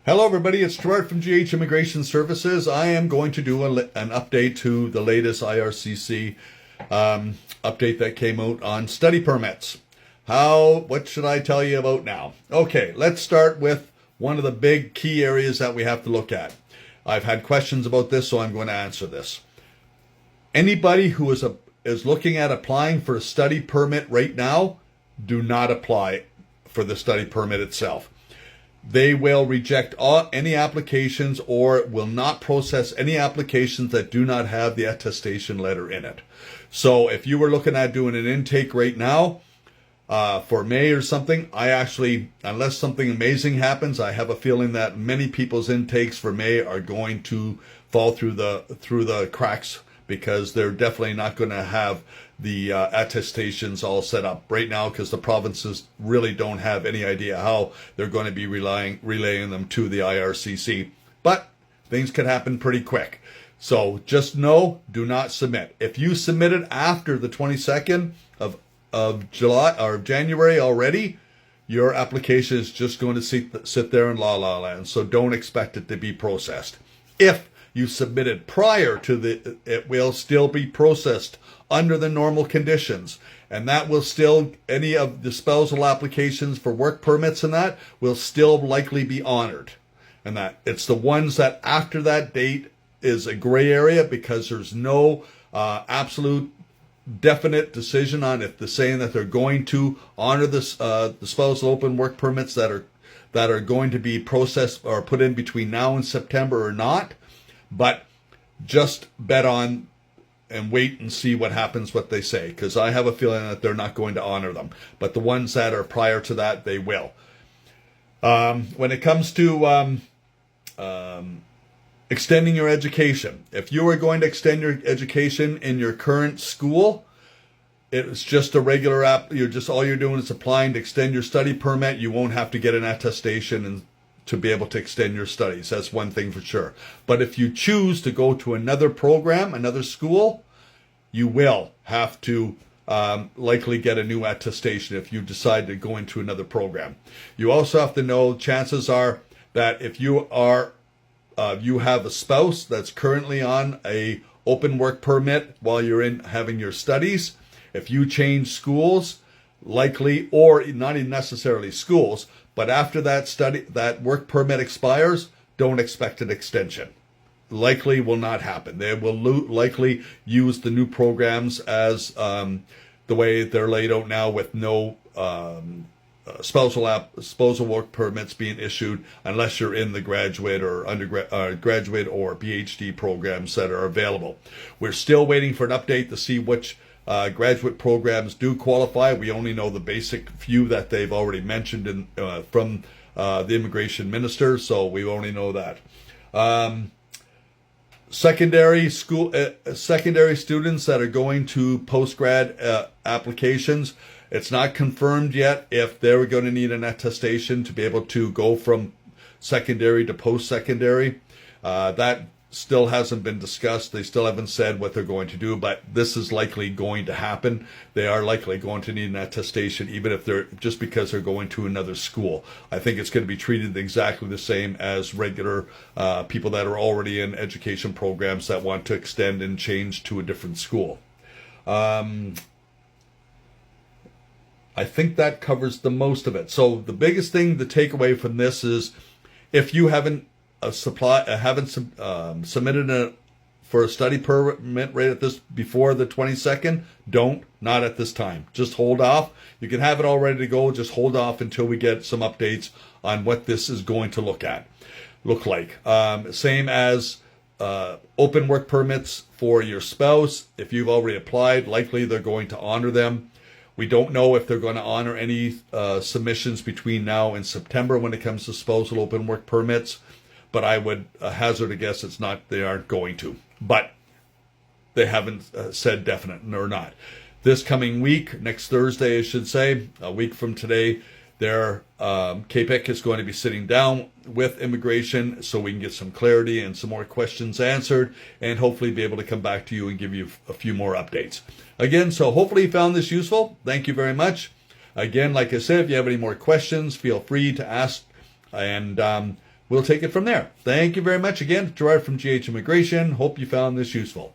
Hello, everybody. It's Gerard from GH Immigration Services. I am going to do an update to the latest IRCC update that came out on study permits. What should I tell you about now? Okay, let's start with one of the big key areas that we have to look at. I've had questions about this, so I'm going to answer this. Anybody who is looking at applying for a study permit right now, do not apply for the study permit itself. They will reject any applications or will not process any applications that do not have the attestation letter in it. So if you were looking at doing an intake right now for May or something, unless something amazing happens, I have a feeling that many people's intakes for May are going to fall through the cracks, because they're definitely not going to have the attestations all set up right now, because the provinces really don't have any idea how they're going to be relaying them to the IRCC. But things can happen pretty quick. So just know, do not submit. If you submitted after the 22nd of July or January already, your application is just going to sit there in la la land. So don't expect it to be processed. If you submitted prior to it will still be processed under the normal conditions, and that will still, any of the spousal applications for work permits and that will still likely be honored. And that it's the ones that after that date is a gray area, because there's no absolute definite decision on if they're saying that they're going to honor the spousal open work permits that are going to be processed or put in between now and September or not. But just bet on and wait and see what happens, what they say, because I have a feeling that they're not going to honor them. But the ones that are prior to that, they will. When it comes to extending your education, if you are going to extend your education in your current school, it's just a regular app. All you're doing is applying to extend your study permit. You won't have to get an attestation and to be able to extend your studies. That's one thing for sure. But if you choose to go to another program, another school, you will have to likely get a new attestation if you decide to go into another program. You also have to know, chances are that if you have a spouse that's currently on a open work permit while you're having your studies, if you change schools, likely, or not even necessarily schools, but after that work permit expires, don't expect an extension. Likely will not happen. They will likely use the new programs as the way they're laid out now, with no spousal work permits being issued unless you're in the graduate or graduate or PhD programs that are available. We're still waiting for an update to see which graduate programs do qualify. We only know the basic few that they've already mentioned from the immigration minister, so we only know that. Secondary students that are going to postgrad applications, it's not confirmed yet if they're going to need an attestation to be able to go from secondary to post-secondary. That still hasn't been discussed. They still haven't said what they're going to do, but this is likely going to happen. They are likely going to need an attestation, even if just because they're going to another school. I think it's going to be treated exactly the same as regular people that are already in education programs that want to extend and change to a different school. I think that covers the most of it. So the biggest thing to take away from this is, if you haven't submitted for a study permit right before the 22nd, not at this time. Just hold off. You can have it all ready to go. Just hold off until we get some updates on what this is going to look like. Same as open work permits for your spouse. If you've already applied, likely they're going to honor them. We don't know if they're going to honor any submissions between now and September when it comes to spousal open work permits. But I would hazard a guess they aren't going to. But they haven't said definite or not. This coming week, next Thursday, I should say, a week from today, KPIC is going to be sitting down with immigration so we can get some clarity and some more questions answered, and hopefully be able to come back to you and give you a few more updates. Again, so hopefully you found this useful. Thank you very much. Again, like I said, if you have any more questions, feel free to ask. And we'll take it from there. Thank you very much again. Gerard from GH Immigration. Hope you found this useful.